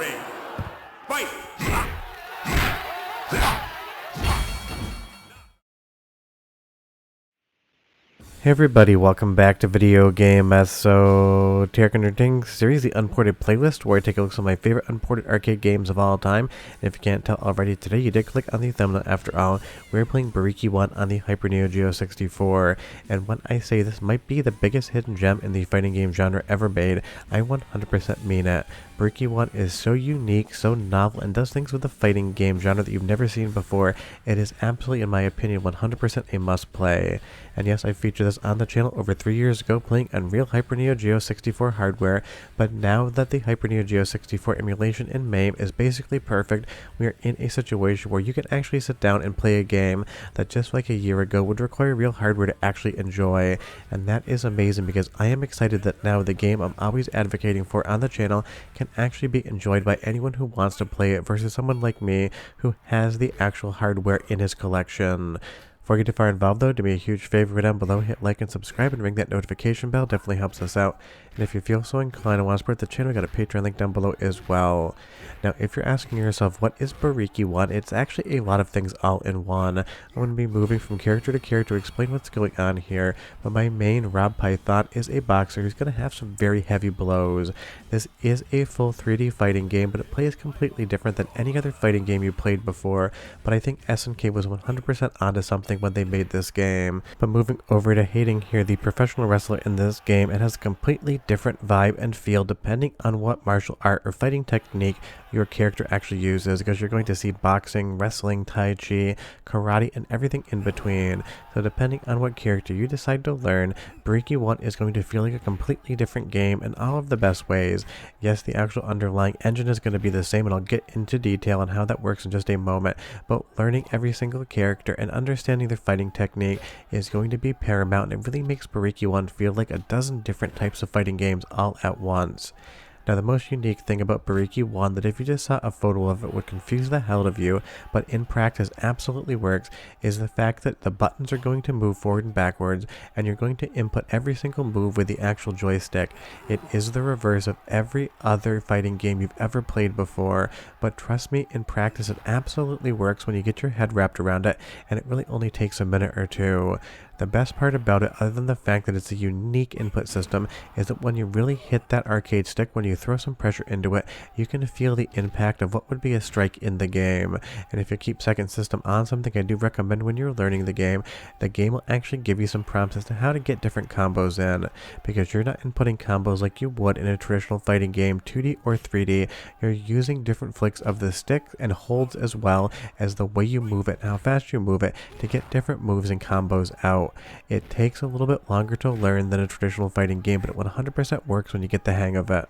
ring. Fight! Hey everybody, welcome back to Video Game Esoteric series, the Unported playlist, where I take a look at some of my favorite unported arcade games of all time. And if you can't tell already, today you did click on the thumbnail after all. We're playing Buriki One on the Hyper Neo Geo 64, and when I say this might be the biggest hidden gem in the fighting game genre ever made, I 100% mean it. Buriki One is so unique, so novel, and does things with the fighting game genre that you've never seen before. It is absolutely, in my opinion, 100% a must-play. And yes, I featured this on the channel over 3 years ago playing on real Hyper Neo Geo 64 hardware, but now that the Hyper Neo Geo 64 emulation in MAME is basically perfect, we are in a situation where you can actually sit down and play a game that just like a year ago would require real hardware to actually enjoy. And that is amazing because I am excited that now the game I'm always advocating for on the channel can actually be enjoyed by anyone who wants to play it versus someone like me who has the actual hardware in his collection. Before I get too far involved though, do me a huge favor down below, hit like and subscribe and ring that notification bell, definitely helps us out. And if you feel so inclined and want to support the channel, I got a Patreon link down below as well. Now if you're asking yourself what is Buriki One, it's actually a lot of things all in one. I'm going to be moving from character to character to explain what's going on here, but my main Rob Python is a boxer who's going to have some very heavy blows. This is a full 3D fighting game, but it plays completely different than any other fighting game you played before, but I think SNK was 100% onto something when they made this game. But moving over to Hayden here, the professional wrestler in this game, it has a completely different vibe and feel depending on what martial art or fighting technique your character actually uses, because you're going to see boxing, wrestling, tai chi, karate, and everything in between. So depending on what character you decide to learn, Buriki One is going to feel like a completely different game in all of the best ways. Yes, the actual underlying engine is going to be the same, and I'll get into detail on how that works in just a moment, but learning every single character and understanding their fighting technique is going to be paramount, and it really makes Buriki One feel like a dozen different types of fighting games all at once. Now the most unique thing about Buriki One that if you just saw a photo of it would confuse the hell out of you, but in practice absolutely works, is the fact that the buttons are going to move forward and backwards, and you're going to input every single move with the actual joystick. It is the reverse of every other fighting game you've ever played before, but trust me, in practice it absolutely works when you get your head wrapped around it, and it really only takes a minute or two. The best part about it, other than the fact that it's a unique input system, is that when you really hit that arcade stick, when you throw some pressure into it, you can feel the impact of what would be a strike in the game. And if you keep second system on, something I do recommend when you're learning the game will actually give you some prompts as to how to get different combos in, because you're not inputting combos like you would in a traditional fighting game, 2D or 3D. You're using different flicks of the stick and holds as well as the way you move it and how fast you move it to get different moves and combos out. It takes a little bit longer to learn than a traditional fighting game, but it 100% works when you get the hang of it.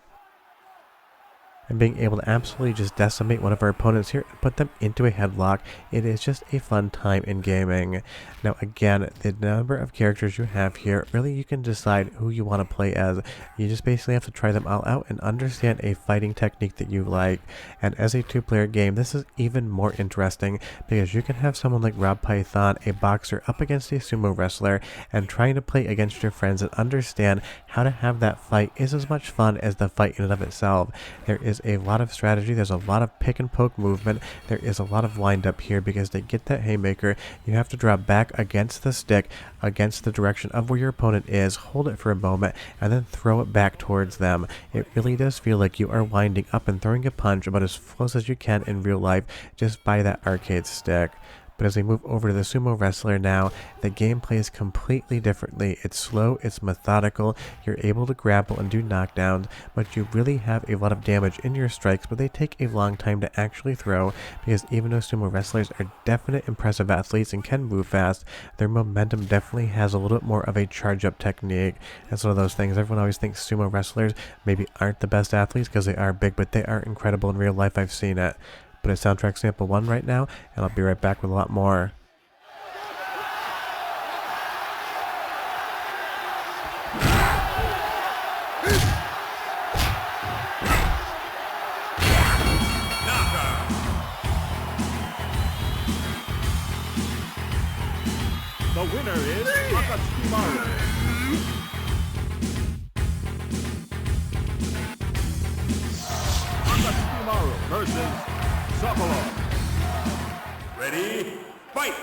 And being able to absolutely just decimate one of our opponents here and put them into a headlock, it is just a fun time in gaming. Now again, the number of characters you have here, really you can decide who you want to play as. You just basically have to try them all out and understand a fighting technique that you like. And as a two-player game, this is even more interesting because you can have someone like Rob Python, a boxer, up against a sumo wrestler, and trying to play against your friends and understand how to have that fight is as much fun as the fight in and of itself. There is a lot of strategy, there's a lot of pick and poke movement, there is a lot of wind up here because to get that haymaker you have to drop back against the stick, against the direction of where your opponent is, hold it for a moment, and then throw it back towards them. It really does feel like you are winding up and throwing a punch about as close as you can in real life just by that arcade stick. But as we move over to the sumo wrestler now, the game plays completely differently. It's slow, it's methodical, you're able to grapple and do knockdowns, but you really have a lot of damage in your strikes, but they take a long time to actually throw, because even though sumo wrestlers are definite impressive athletes and can move fast, their momentum definitely has a little bit more of a charge-up technique. That's one of those things, everyone always thinks sumo wrestlers maybe aren't the best athletes because they are big, but they are incredible in real life, I've seen it. But it's soundtrack sample 1 right now, and I'll be right back with a lot more. The winner is Akatsukimaru. Akatsukimaru. versus Sokolov. Ready, fight!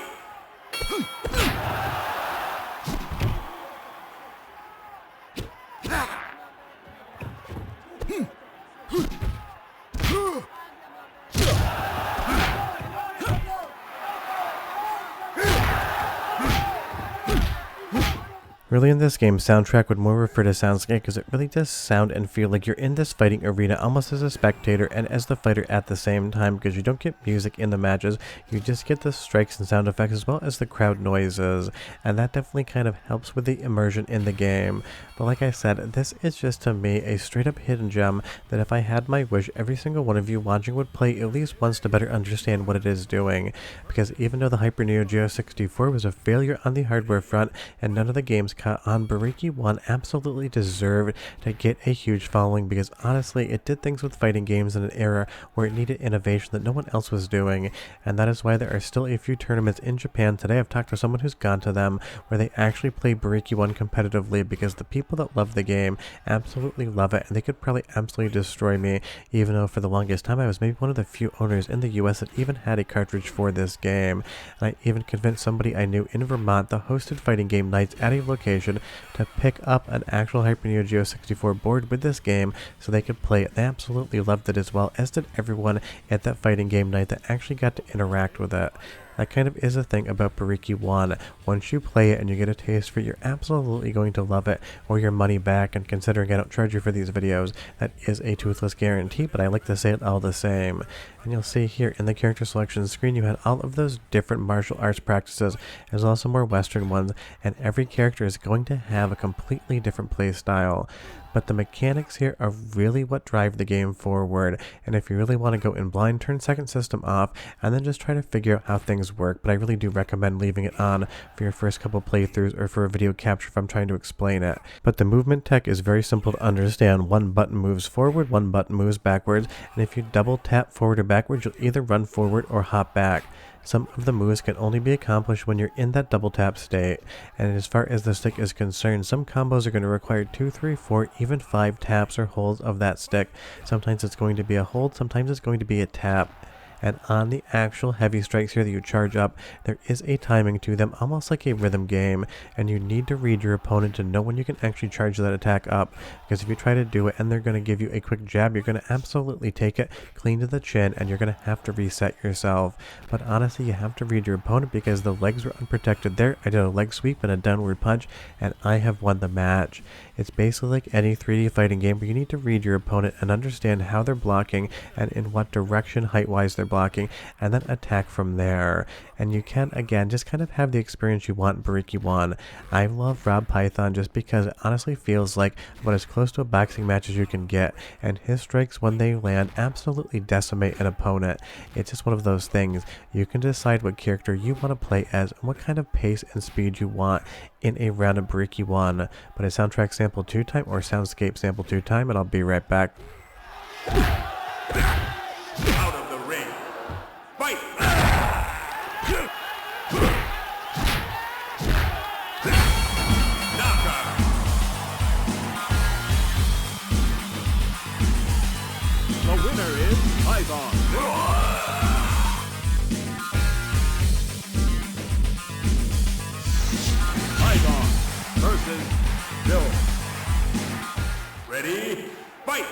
Really, in this game, soundtrack would more refer to soundscape because it really does sound and feel like you're in this fighting arena almost as a spectator and as the fighter at the same time, because you don't get music in the matches, you just get the strikes and sound effects as well as the crowd noises, and that definitely kind of helps with the immersion in the game. But like I said, this is just to me a straight up hidden gem that if I had my wish, every single one of you watching would play at least once to better understand what it is doing, because even though the Hyper Neo Geo 64 was a failure on the hardware front and none of the games caught on, Buriki One absolutely deserved to get a huge following, because honestly it did things with fighting games in an era where it needed innovation that no one else was doing, and that is why there are still a few tournaments in Japan today. I've talked to someone who's gone to them where they actually play Buriki One competitively, because the people that love the game absolutely love it, and they could probably absolutely destroy me, even though for the longest time I was maybe one of the few owners in the US that even had a cartridge for this game. And I even convinced somebody I knew in Vermont that hosted fighting game nights at a location to pick up an actual Hyper Neo Geo 64 board with this game so they could play it. They absolutely loved it, as well as did everyone at that fighting game night that actually got to interact with it. That kind of is a thing about Buriki One. Once you play it and you get a taste for it, you're absolutely going to love it or your money back, and considering I don't charge you for these videos, that is a toothless guarantee, but I like to say it all the same. And you'll see here in the character selection screen you had all of those different martial arts practices as well as some more Western ones, and every character is going to have a completely different play style. But the mechanics here are really what drive the game forward, and if you really want to go in blind, turn second system off and then just try to figure out how things work, but I really do recommend leaving it on for your first couple playthroughs or for a video capture if I'm trying to explain it. But the movement tech is very simple to understand. One button moves forward, one button moves backwards, and if you double tap forward or backwards, you'll either run forward or hop back. Some of the moves can only be accomplished when you're in that double tap state, and as far as the stick is concerned, some combos are going to require 2, 3, 4, even 5 taps or holds of that stick. Sometimes it's going to be a hold, sometimes it's going to be a tap. And on the actual heavy strikes here that you charge up, there is a timing to them, almost like a rhythm game, and you need to read your opponent to know when you can actually charge that attack up, because if you try to do it and they're going to give you a quick jab, you're going to absolutely take it clean to the chin and you're going to have to reset yourself. But honestly, you have to read your opponent because the legs were unprotected there. I did a leg sweep and a downward punch, and I have won the match. It's basically like any 3D fighting game where you need to read your opponent and understand how they're blocking and in what direction height-wise they're blocking, and then attack from there. And you can, again, just kind of have the experience you want in Buriki One. I love Rob Python just because it honestly feels like about as close to a boxing match as you can get, and his strikes when they land absolutely decimate an opponent. It's just one of those things. You can decide what character you want to play as and what kind of pace and speed you want in a round of Buriki One. But a soundtrack sample 2 time or soundscape sample 2 time, and I'll be right back. Out of the ring. Fight! Knockout! The winner is Python. Python versus Bill. Ready? Fight!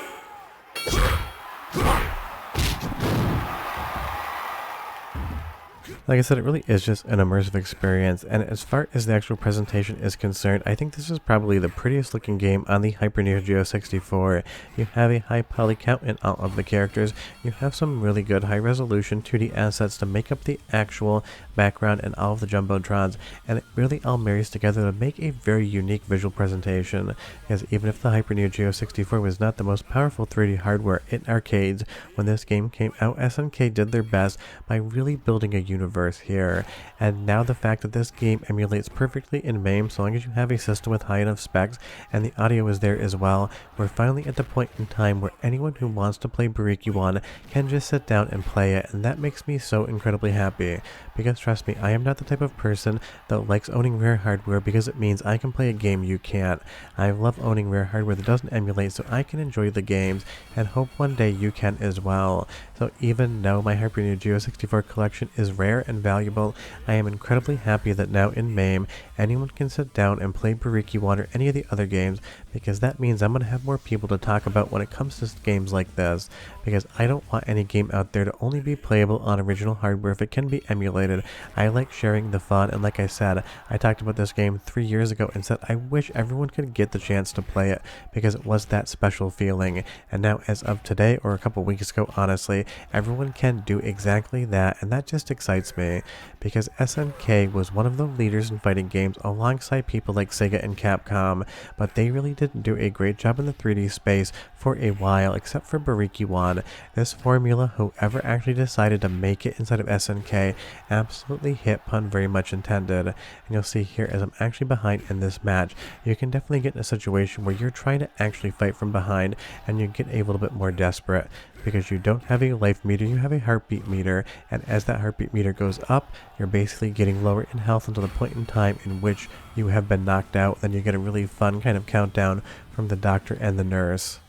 Like I said, it really is just an immersive experience, and as far as the actual presentation is concerned, I think this is probably the prettiest looking game on the Hyper Neo Geo 64. You have a high poly count in all of the characters, you have some really good high resolution 2D assets to make up the actual background and all of the Jumbotrons, and it really all marries together to make a very unique visual presentation, because even if the Hyper Neo Geo 64 was not the most powerful 3D hardware in arcades, when this game came out, SNK did their best by really building a universe here. And now the fact that this game emulates perfectly in MAME, so long as you have a system with high enough specs and the audio is there as well, we're finally at the point in time where anyone who wants to play Buriki One can just sit down and play it, and that makes me so incredibly happy, because trust me, I am not the type of person that likes owning rare hardware because it means I can play a game you can't. I love owning rare hardware that doesn't emulate so I can enjoy the games and hope one day you can as well. So even though my Hyper Neo Geo 64 collection is rare and valuable, I am incredibly happy that now in MAME, anyone can sit down and play Buriki One or any of the other games, because that means I'm going to have more people to talk about when it comes to games like this, because I don't want any game out there to only be playable on original hardware if it can be emulated. I like sharing the fun, and like I said, I talked about this game 3 years ago and said I wish everyone could get the chance to play it because it was that special feeling, and now as of today, or a couple weeks ago honestly, everyone can do exactly that, and that just excites me, because SNK was one of the leaders in fighting games alongside people like Sega and Capcom, but they really didn't do a great job in the 3D space for a while, except for Buriki One. This formula, whoever actually decided to make it inside of SNK, absolutely hit, pun very much intended. And you'll see here as I'm actually behind in this match, you can definitely get in a situation where you're trying to actually fight from behind and you get a little bit more desperate, because you don't have a life meter, you have a heartbeat meter, and as that heartbeat meter goes up, you're basically getting lower in health until the point in time in which you have been knocked out. Then you get a really fun kind of countdown from the doctor and the nurse.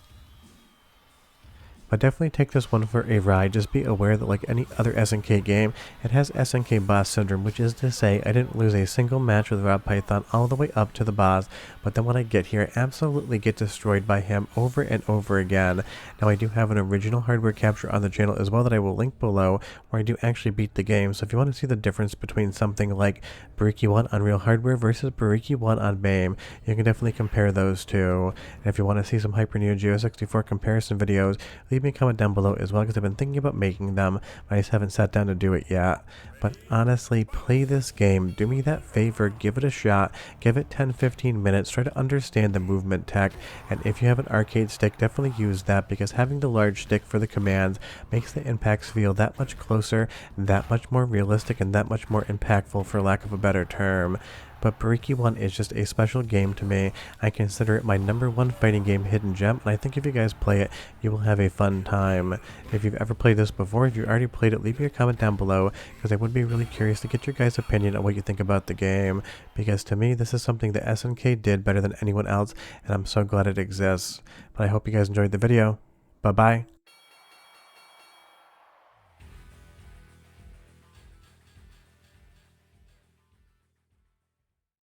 But definitely take this one for a ride. Just be aware that like any other SNK game, it has SNK boss syndrome, which is to say I didn't lose a single match with Rob Python all the way up to the boss, but then when I get here, I absolutely get destroyed by him over and over again. Now I do have an original hardware capture on the channel as well that I will link below, where I do actually beat the game, so if you want to see the difference between something like Buriki One on real hardware versus Buriki One on MAME, you can definitely compare those two. And if you want to see some Hyper Neo Geo 64 comparison videos, leave me a comment down below as well, because I've been thinking about making them, but I just haven't sat down to do it yet. But honestly, play this game, do me that favor, give it a shot, give it 10-15 minutes, try to understand the movement tech, and if you have an arcade stick, definitely use that, because having the large stick for the commands makes the impacts feel that much closer, that much more realistic, and that much more impactful, for lack of a better term. But Buriki One is just a special game to me. I consider it my #1 fighting game hidden gem, and I think if you guys play it, you will have a fun time. If you've ever played this before, if you already played it, leave me a comment down below, because I would be really curious to get your guys' opinion on what you think about the game, because to me, this is something that SNK did better than anyone else, and I'm so glad it exists. But I hope you guys enjoyed the video. Bye-bye.